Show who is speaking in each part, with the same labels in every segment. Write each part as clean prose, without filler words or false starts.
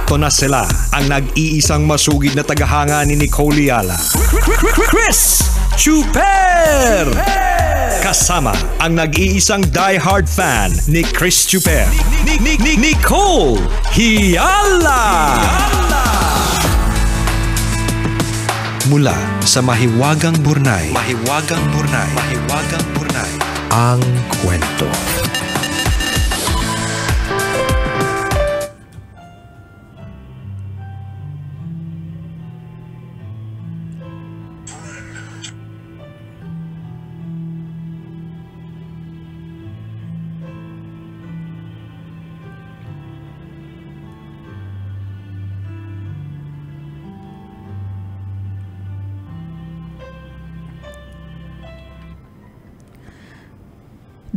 Speaker 1: Eto na sila, ang nag-iisang masugid na tagahanga ni Nicole Yala, Chris Chuper! Kasama ang nag-iisang die-hard fan ni Chris Chuper, Nicole Yala! Mula sa Mahiwagang Burnay, ang kwento.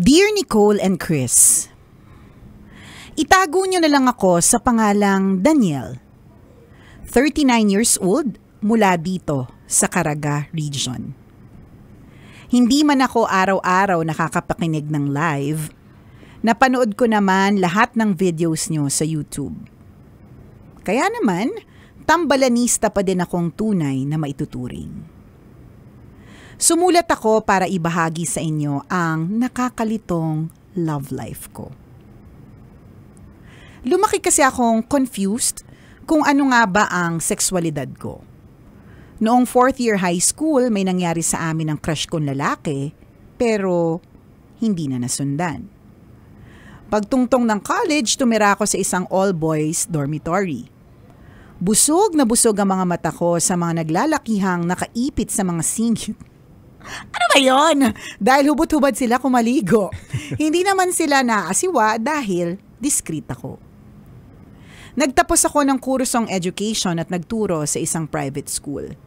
Speaker 2: Dear Nicole and Chris, itago niyo na lang ako sa pangalang Daniel, 39 years old, mula dito sa Caraga region. Hindi man ako araw-araw nakakapakinig ng live, napanood ko naman lahat ng videos niyo sa YouTube. Kaya naman, tambalanista pa din akong tunay na maituturing. Sumulat ako para ibahagi sa inyo ang nakakalitong love life ko. Lumaki kasi akong confused kung ano nga ba ang sexualidad ko. Noong 4th year high school, may nangyari sa amin ng crush kong lalaki, pero hindi na nasundan. Pagtungtong ng college, tumira ako sa isang all-boys dormitory. Busog na busog ang mga mata ko sa mga naglalakihang nakaipit sa mga singit. Ano ba yun? Dahil hubot-hubad sila kumaligo. Hindi naman sila naasiwa dahil discreet ako. Nagtapos ako ng kursong education at nagturo sa isang private school.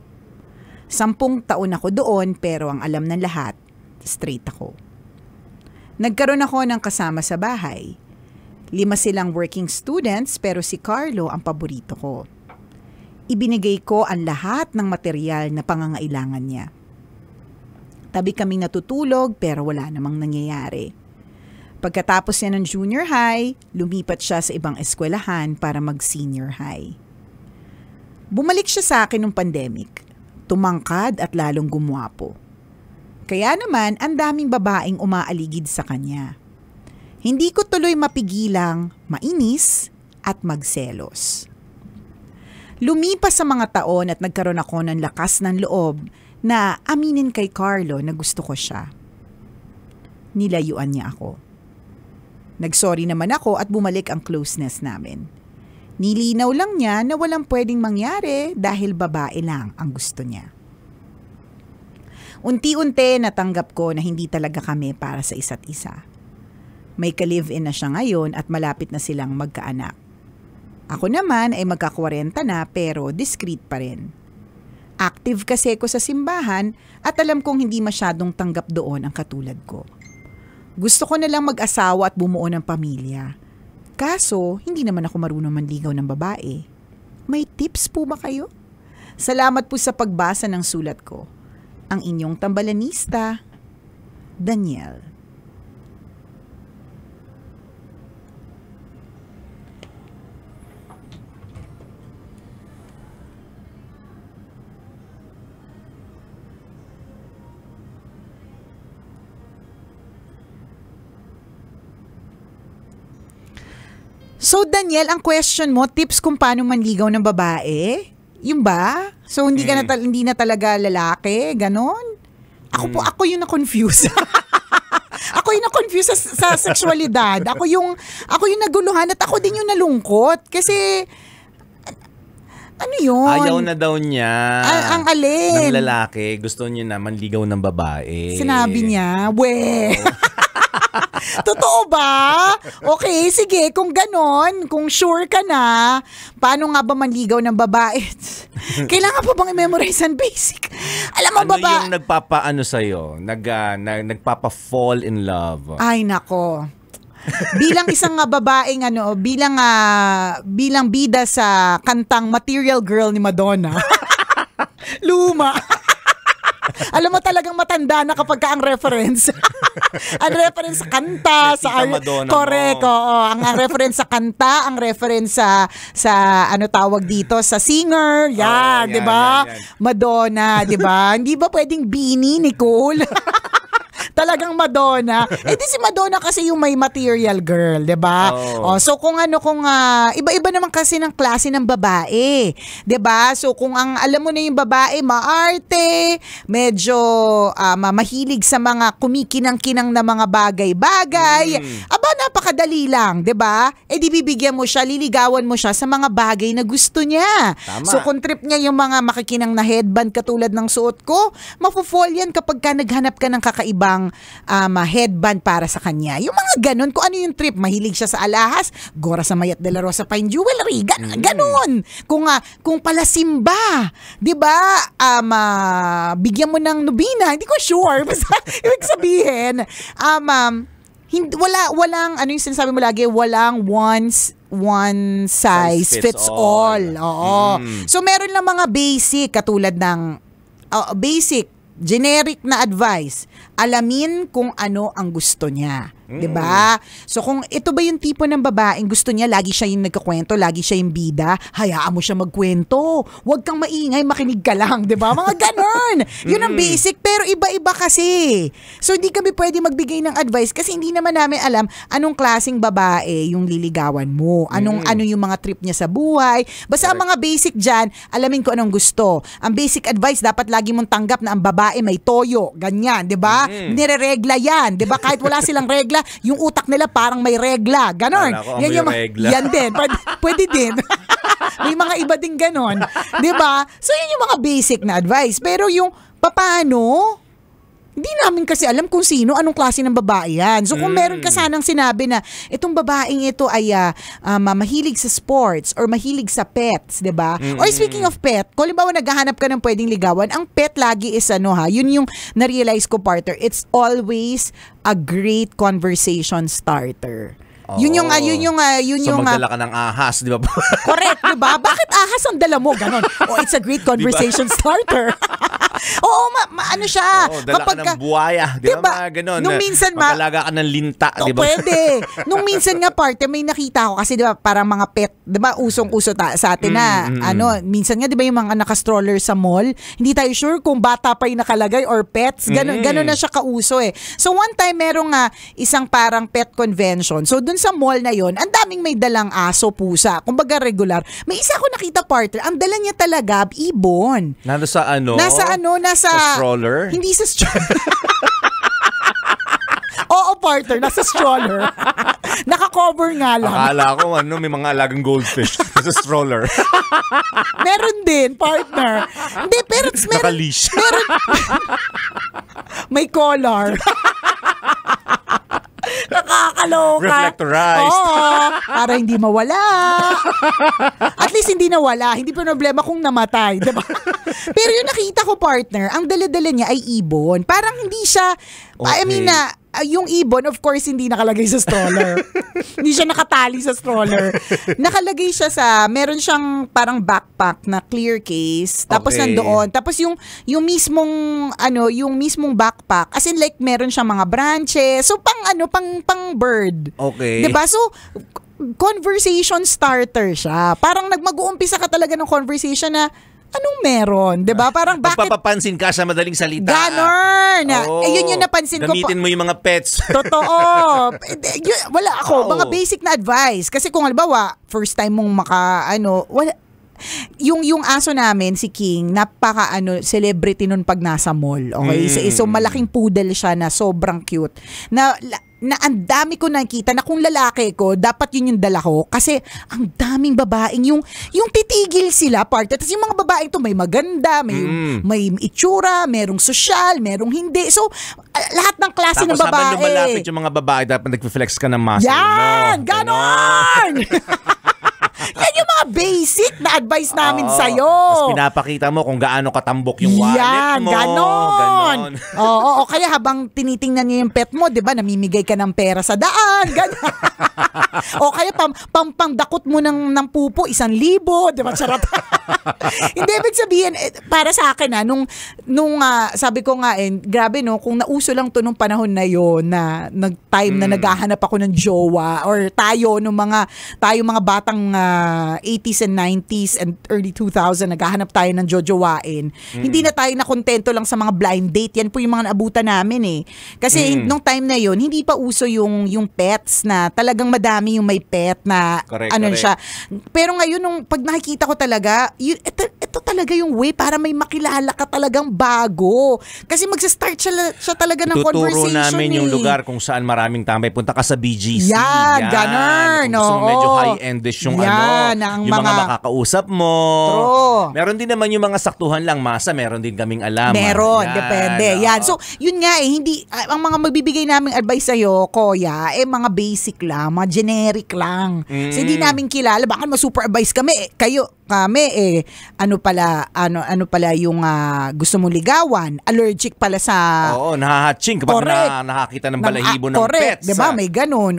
Speaker 2: 10 taon ako doon pero ang alam ng lahat, straight ako. Nagkaroon ako ng kasama sa bahay. 5 silang working students pero si Carlo ang paborito ko. Ibinigay ko ang lahat ng material na pangangailangan niya. Tabi kaming natutulog pero wala namang nangyayari. Pagkatapos niya ng junior high, lumipat siya sa ibang eskwelahan para mag-senior high. Bumalik siya sa akin nung pandemic. Tumangkad at lalong gumwapo. Kaya naman, ang daming babaeng umaaligid sa kanya. Hindi ko tuloy mapigilang mainis at magselos. Lumipas sa mga taon at nagkaroon ako ng lakas ng loob na aminin kay Carlo na gusto ko siya. Nilayuan niya ako. Nagsorry naman ako at bumalik ang closeness namin. Nilinaw lang niya na walang pwedeng mangyari dahil babae lang ang gusto niya. Unti-unti natanggap ko na hindi talaga kami para sa isa't isa. May ka-live-in na siya ngayon at malapit na silang magkaanak. Ako naman ay magka-40 na pero discreet pa rin. Active kasi ko sa simbahan at alam kong hindi masyadong tanggap doon ang katulad ko. Gusto ko na lang mag-asawa at bumuo ng pamilya. Kaso, hindi naman ako marunong manligaw ng babae. May tips po ba kayo? Salamat po sa pagbasa ng sulat ko. Ang inyong tambalanista, Daniel. So Daniel, ang question mo, tips kung paano manligaw ng babae? Yung ba? So hindi na talaga lalaki, ganon? Ako yung na-confuse. Ako yung na-confuse sa sexualidad. Ako yung naguluhan at ako din yung nalungkot kasi ano yun?
Speaker 3: Ayaw na daw niya.
Speaker 2: Ang alin?
Speaker 3: Ng lalaki. Gusto niya na manligaw ng babae.
Speaker 2: Sinabi niya, Totoo ba? Okay, sige, kung ganon, kung sure ka na, paano nga ba manligaw ng babae? Kailangan pa bang i-memorize ang basic? Alam mo
Speaker 3: ano yung nagpapaano sa'yo? Nagpapa-fall in love?
Speaker 2: Ay, nako. Bilang isang babaeng bilang bida sa kantang Material Girl ni Madonna. Luma. Alam mo talagang matanda na kapag ka ang reference. Ang reference sa kanta,
Speaker 3: Tita Madonna
Speaker 2: correct,
Speaker 3: mo.
Speaker 2: oo. Ang reference sa kanta, ang reference sa ano tawag dito, sa singer, yan,
Speaker 3: Oo,
Speaker 2: 'di ba?
Speaker 3: yan.
Speaker 2: Madonna, 'di ba? Hindi ba pwedeng Beanie, Nicole? Talagang Madonna. Di si Madonna kasi yung may material girl, 'di ba?
Speaker 3: Oh.
Speaker 2: So kung iba-iba naman kasi ng klase ng babae, 'di ba? So kung ang alam mo na yung babae maarte, medyo mahilig sa mga kumikinang-kinang na mga bagay-bagay, aba napakadali lang, 'di ba? Di bibigyan mo siya, liligawan mo siya sa mga bagay na gusto niya.
Speaker 3: Tama.
Speaker 2: So kung trip niya yung mga makikinang na headband katulad ng suot ko, mafo-fall yan kapag ka naghanap ka ng kakaibang headband para sa kanya. Yung mga ganun, kung ano yung trip, mahilig siya sa alahas, Gora sa Mayat de la Rosa Fine Jewelry, ganun. Kung pala Simba, 'di ba? Bigyan mo ng nobina, hindi ko sure. Basta ibig sabihin, walang ano yung sinasabi mo lagi, walang one size fits all. Oo. So meron lang mga basic katulad ng basic generic na advice. Alamin kung ano ang gusto niya. 'Di ba? So kung ito ba yung tipo ng babaeng gusto niya, lagi siya yung nagkukwento, lagi siya yung bida, hayaan mo siya magkwento. Huwag kang maingay, makinig ka lang, 'di ba? Mga ganun. Yun ang basic, pero iba-iba kasi. So hindi kami pwede magbigay ng advice kasi hindi naman namin alam anong klaseng babae yung liligawan mo. Ano yung mga trip niya sa buhay. Basta ang mga basic diyan, alamin ko anong gusto. Ang basic advice dapat lagi mong tanggap na ang babae may toyo, ganyan, 'di ba? Nireregla 'yan, 'di ba? Kahit wala silang regla, yung utak nila parang may regla. Ganon.
Speaker 3: Yan yung regla.
Speaker 2: Yan din. Pwede din. May mga iba din ganon. 'Di ba? So yun yung mga basic na advice. Pero yung paano, hindi namin kasi alam kung sino, anong klase ng babae yan. So kung meron ka sanang sinabi na itong babaeng ito ay mahilig sa sports or mahilig sa pets, 'di ba? Or speaking of pet, kung halimbawa naghahanap ka ng pwedeng ligawan, ang pet lagi is yun yung na-realize ko, partner, it's always a great conversation starter. Yun yung
Speaker 3: So magdala ka ng ahas, di ba?
Speaker 2: Correct, di ba? Bakit ahas ang dala mo? Ganon. It's a great conversation starter. Oo, ano siya.
Speaker 3: Dala ka ng buwaya, di ba? Mga ganon.
Speaker 2: Nung minsan,
Speaker 3: magdalaga ka ng linta, di ba?
Speaker 2: Pwede. Nung minsan nga, parte, may nakita ko kasi, di ba, parang mga pet, di ba, usong-uso sa atin na, minsan nga, di ba, yung mga naka-stroller sa mall, hindi tayo sure kung bata pa yung nakalagay or pets. Ganon na siya kauso eh. So, one time, merong isang parang pet convention. So, dun sa mall na yon, ang daming may dalang aso, pusa. Kumbaga regular. May isa ko nakita, partner, ang dala niya talaga, ibon. Nasa
Speaker 3: stroller?
Speaker 2: Hindi sa stroller. Oo, partner, nasa stroller. Naka-cover nga lang.
Speaker 3: Akala ko, may mga alagang goldfish sa stroller.
Speaker 2: Meron din, partner. Hindi, pero
Speaker 3: Naka-leash.
Speaker 2: May collar. Nakakaloka.
Speaker 3: Reflectorized.
Speaker 2: Oo, para hindi mawala. At least hindi nawala. Hindi pa problema kung namatay. Diba? Pero yung nakita ko, partner, ang dala-dala niya ay ibon. Parang hindi siya, I mean, yung ibon, of course, hindi nakalagay sa stroller. Hindi siya nakatali sa stroller. Nakalagay siya meron siyang parang backpack na clear case. Tapos nandoon. Tapos yung mismong backpack, as in like meron siyang mga branches. So pang bird.
Speaker 3: Okay.
Speaker 2: 'Di ba? So conversation starter siya. Parang mag-uumpisa ka talaga ng conversation na anong meron? 'Di ba? Parang bakit
Speaker 3: Magpapapansin ka sa madaling salita.
Speaker 2: ganon? Yun yung napansin ko.
Speaker 3: Gamitin mo yung mga pets.
Speaker 2: Totoo. Wala ako. Mga basic na advice. Kasi kung halimbawa, first time mong wala. Yung aso namin, si King, celebrity nun pag nasa mall. Okay? So malaking poodle siya na sobrang cute. Na ang dami ko nakita na kung lalaki ko, dapat yun yung dala ko. Kasi ang daming babaeng yung titigil sila, partner. Tapos yung mga babaeng to may maganda, may itsura, merong sosyal, merong hindi. So, lahat ng klase ng babae.
Speaker 3: Tapos habang lumalapit yung mga babae, dapat nag-flex ka ng muscle.
Speaker 2: Yan! Ganon! Yan yung mga basic na advice namin sa'yo.
Speaker 3: Tapos pinapakita mo kung gaano katambok yung wallet mo.
Speaker 2: Ganon. Oo, kaya habang tinitingnan niya yung pet mo, di ba, namimigay ka ng pera sa daan. Ganon. O kaya pangdakot mo ng pupo, 1,000, di ba, charot. Hindi, ibig sabihin, para sa akin sabi ko nga grabe no, kung nauso lang to nung panahon na yon na nag-time na naghahanap ako ng jowa or tayo mga batang 80s and 90s and early 2000 naghahanap tayo ng jojowain. Hindi na tayo nakontento lang sa mga blind date. Yan po yung mga naabutan namin Kasi nung time na yon hindi pa uso yung pets na talagang madami yung may pet na
Speaker 3: correct.
Speaker 2: siya. Pero ngayon pag nakikita ko talaga, ito talaga yung way para may makilala ka talagang bago. Kasi magsa-start siya talaga ng conversation.
Speaker 3: Tuturo namin yung lugar kung saan maraming tambay. Punta ka sa BGC.
Speaker 2: Yan, ganun.
Speaker 3: Kung gusto mo medyo high-endish yung yung mga makakausap mo.
Speaker 2: True.
Speaker 3: Meron din naman yung mga saktuhan lang. Masa, meron din kaming alam.
Speaker 2: Meron, depende. Yan. So, yun nga hindi, ang mga magbibigay naming advice sa'yo, Kuya, mga basic lang, mga generic lang. So, hindi namin kilala. Baka ma-super advice kami. Ano pala yung gusto mong ligawan, allergic pala sa...
Speaker 3: Oo, nahahatching kapag nakakita ng balahibo ng pets.
Speaker 2: Diba? May ganun,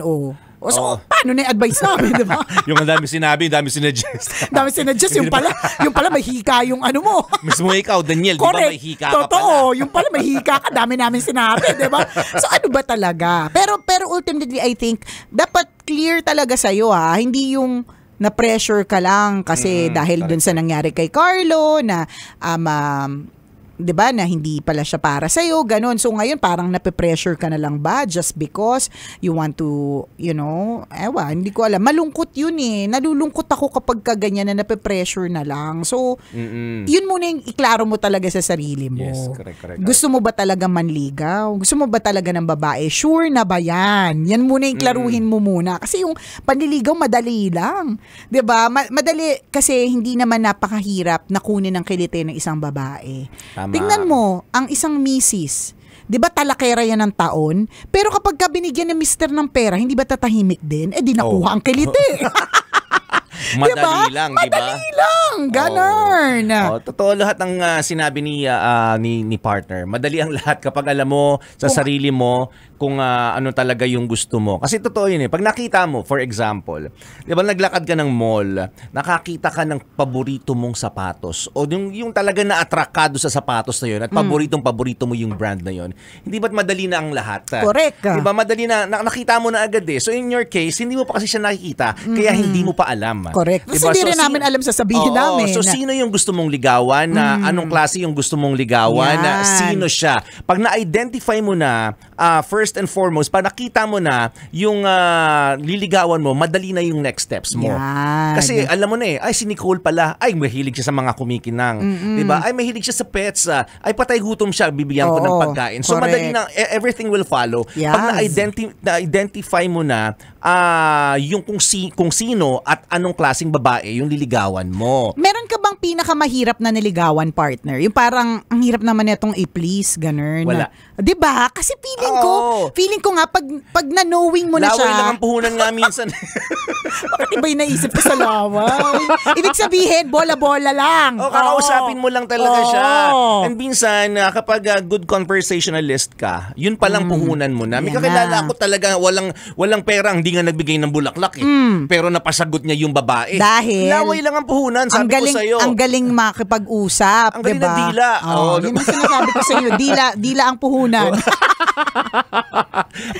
Speaker 2: So, paano na yung advice namin, diba?
Speaker 3: Yung ang dami sinabi, dami sinuggest.
Speaker 2: yung pala may hika yung ano mo.
Speaker 3: Mismo ikaw, Daniel, di ba may hika ka pala?
Speaker 2: Totoo, yung pala may hika ka, dami namin sinabi, diba? So, ano ba talaga? Pero ultimately, I think, dapat clear talaga sa'yo, hindi yung na-pressure ka lang kasi dahil dun sa nangyari kay Carlo na 'di ba na hindi pala siya para sa iyo, ganun. So ngayon parang nape-pressure ka na lang ba just because you want to, hindi ko alam. Malungkot 'yun Nalulungkot ako kapag ganyan na nape-pressure na lang. So yun muna yung iklaro mo talaga sa sarili mo.
Speaker 3: Yes, correct.
Speaker 2: Gusto mo ba talaga manligaw? Gusto mo ba talaga ng babae? Sure na ba 'yan? Yan muna yung klaruhin mo muna kasi yung panliligaw madali lang. 'Di ba? Madali kasi hindi naman napakahirap na kunin ang kiliti ng isang babae. Tingnan mo, ang isang misis, di ba talakera yan ng taon? Pero kapag ka binigyan ng mister ng pera, hindi ba tatahimik din? Di nakuha ang kiliti.
Speaker 3: Madali lang, di ba?
Speaker 2: Madali lang, ganun.
Speaker 3: Totoo lahat ng sinabi ni partner. Madali ang lahat kapag alam mo sa sarili mo kung ano talaga yung gusto mo. Kasi totoo yun Pag nakita mo, for example, di ba naglakad ka ng mall, nakakita ka ng paborito mong sapatos o yung talaga na-attract ka doon sa sapatos na yun at paborito mo yung brand na yun. Hindi ba't madali na ang lahat?
Speaker 2: Correct.
Speaker 3: Di ba madali na, nakita mo na agad So in your case, hindi mo pa kasi siya nakikita, kaya hindi mo pa alam.
Speaker 2: Correct.
Speaker 3: Diba?
Speaker 2: Hindi rin namin alam sasabihin namin.
Speaker 3: So sino yung gusto mong ligawan? Anong klase yung gusto mong ligawan? Sino siya? Pag na-identify mo na, first and foremost, pag nakita mo na yung liligawan mo, madali na yung next steps mo. Kasi alam mo na ay si Nicole pala, ay mahilig siya sa mga kumikinang. Diba? Ay mahilig siya sa pets. Ay patay gutom siya, bibigyan ko ng pagkain. So madali na, everything will follow. Pag na-identify mo na yung kung sino at anong klaseng babae yung liligawan mo.
Speaker 2: Meron ka bang pinakamahirap na niligawan, partner? Yung parang ang hirap naman itong i-please, ganun.
Speaker 3: Wala.
Speaker 2: 'Di ba? Kasi feeling ko nga pag na-knowing mo na
Speaker 3: laway
Speaker 2: siya.
Speaker 3: Laway lang ang puhunan nga minsan.
Speaker 2: Bakit iba yung naisip ko sa laway? Ibig sabihin, bola-bola lang.
Speaker 3: Kakausapin mo lang talaga siya. And minsan, kapag good conversationalist ka, yun palang puhunan mo na. May kakilala ako talaga, walang pera, hindi nga nagbigay ng bulaklak Pero napasagot niya yung babae.
Speaker 2: Dahil
Speaker 3: laway lang ang puhunan, sabi ko sa'yo.
Speaker 2: Ang galing makipag-usap.
Speaker 3: Ang galing ng dila.
Speaker 2: Yun ang sinasabi ko sa'yo. Dila ang puhunan.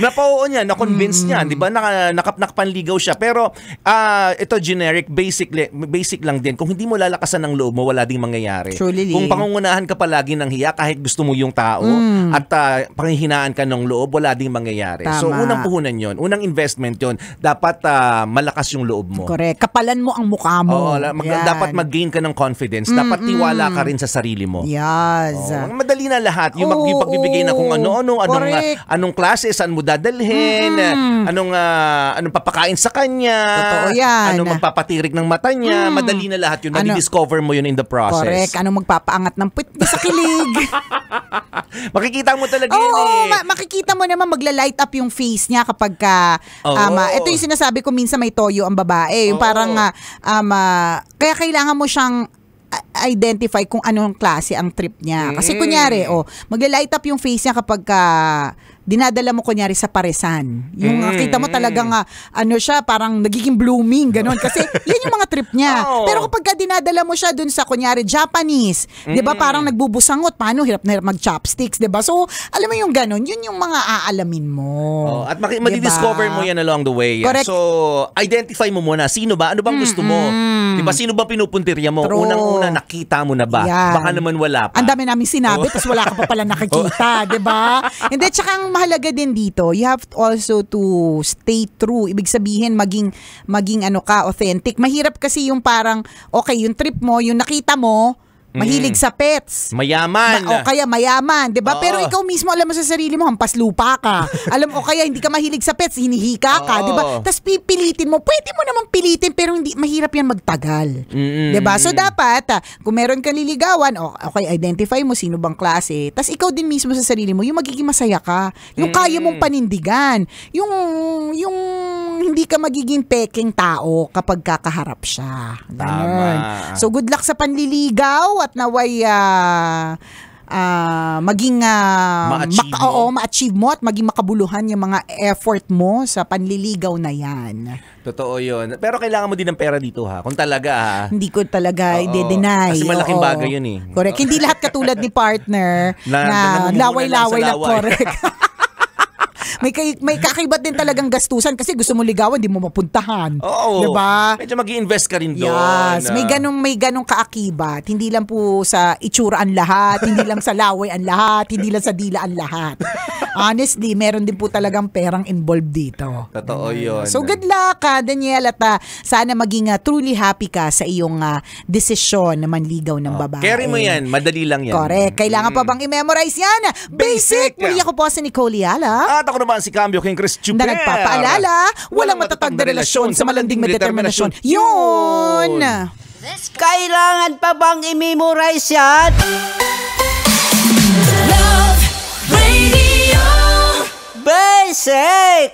Speaker 3: Napauo niya, na-convince niya, di ba? Nakapanligaw siya. Pero ito generic, basic lang din. Kung hindi mo lalakasan ng loob mo, wala ding mangyayari.
Speaker 2: Truly.
Speaker 3: Kung pangungunahan ka palagi ng hiya, kahit gusto mo yung tao, at panghihinaan ka ng loob, wala ding mangyayari.
Speaker 2: Tama.
Speaker 3: So, unang puhunan yon, unang investment yon, dapat malakas yung loob mo.
Speaker 2: Correct. Kapalan mo ang mukha mo.
Speaker 3: Dapat mag-gain ka ng confidence. Dapat tiwala ka rin sa sarili mo.
Speaker 2: Yes.
Speaker 3: Madali na lahat. Yung pagbibigay na kung anong klase, saan mo dadalhin, anong papakain sa kanya,
Speaker 2: totoo yan.
Speaker 3: Anong magpapatirik ng mata niya, madali na lahat yun. Madidiscover mo yun in the process.
Speaker 2: Correct. Anong magpapaangat ng puwit sa kilig.
Speaker 3: Makikita mo talaga yun
Speaker 2: makikita mo naman magla-light up yung face niya kapag ito yung sinasabi ko, minsan may toyo ang babae. Yung parang kaya kailangan mo siyang ma-identify kung anong klase ang trip niya. Kasi kunyari, magla-light up yung face niya kapag dinadala mo kunyari sa paresan. Yung kita mo talagang siya, parang nagiging blooming, ganun. Kasi yan yung mga trip niya. Pero kapag dinadala mo siya dun sa kunyari Japanese, 'di ba parang nagbubusangot, paano hirap na hirap mag-chopsticks, 'di ba? So, alam mo yung ganun, yun yung mga aalamin mo.
Speaker 3: At madi-discover mo yan along the way.
Speaker 2: Correct.
Speaker 3: So, identify mo muna sino ba? Ano bang gusto mo? 'Di ba sino ba pinupuntirya mo?
Speaker 2: True.
Speaker 3: Unang-una nakita mo na ba?
Speaker 2: Yan.
Speaker 3: Baka naman wala pa.
Speaker 2: Ang dami naming sinabi, tapos wala ka pa pala nakikita, 'di ba? And then tsaka ang mahalaga din dito, you have also to stay true. Ibig sabihin maging authentic. Mahirap kasi yung parang okay, yung trip mo, yung nakita mo, mahilig sa pets.
Speaker 3: Mayaman.
Speaker 2: O kaya mayaman, 'di ba? Pero ikaw mismo alam mo sa sarili mo, hampas lupa ka. Alam mo kaya hindi ka mahilig sa pets, hinihika ka, 'di ba? Tapos pipilitin mo. Pwede mo namang pilitin pero hindi mahirap 'yan magtagal. 'Di ba? So dapat kung meron kang liligawan, okay, identify mo sino bang klase. Tapos ikaw din mismo sa sarili mo, yung magiging masaya ka, yung kaya mong panindigan, yung hindi ka magiging peking tao kapag kakaharap siya. Ganun. So good luck sa panliligaw at naway maging ma-achieve mo at maging makabuluhan yung mga effort mo sa panliligaw na yan.
Speaker 3: Totoo yun. Pero kailangan mo din ng pera dito ha. Kung talaga
Speaker 2: Hindi ko talaga i-deny.
Speaker 3: Kasi malaking bagay yun eh.
Speaker 2: Correct. Hindi lahat katulad ni partner na laway-laway lang. Correct. May kakaibat din talagang gastusan kasi gusto mo ligawan, di mo mapuntahan.
Speaker 3: Oo.
Speaker 2: Diba?
Speaker 3: Medyo mag-i-invest ka rin doon.
Speaker 2: Yes. May ganong kaakibat. Hindi lang po sa itsura ang lahat, hindi lang sa laway ang lahat, hindi lang sa dila ang lahat. Honestly, meron din po talagang perang involved dito.
Speaker 3: Totoo yun.
Speaker 2: So good luck, Daniel, at sana maging truly happy ka sa iyong desisyon na manligaw ng babae.
Speaker 3: Carry mo yan. Madali lang yan.
Speaker 2: Correct. Kailangan pa bang i-memorize yan? Basic! Muli ako po si Nicole Yala.
Speaker 3: At ako naman si Cambio King Chris Chuper.
Speaker 2: Na nagpapaalala, walang matatag na relasyon sa malanding may determinasyon. Yun!
Speaker 4: Kailangan pa bang i-memorize yan?
Speaker 5: Love Radio.
Speaker 4: Basic!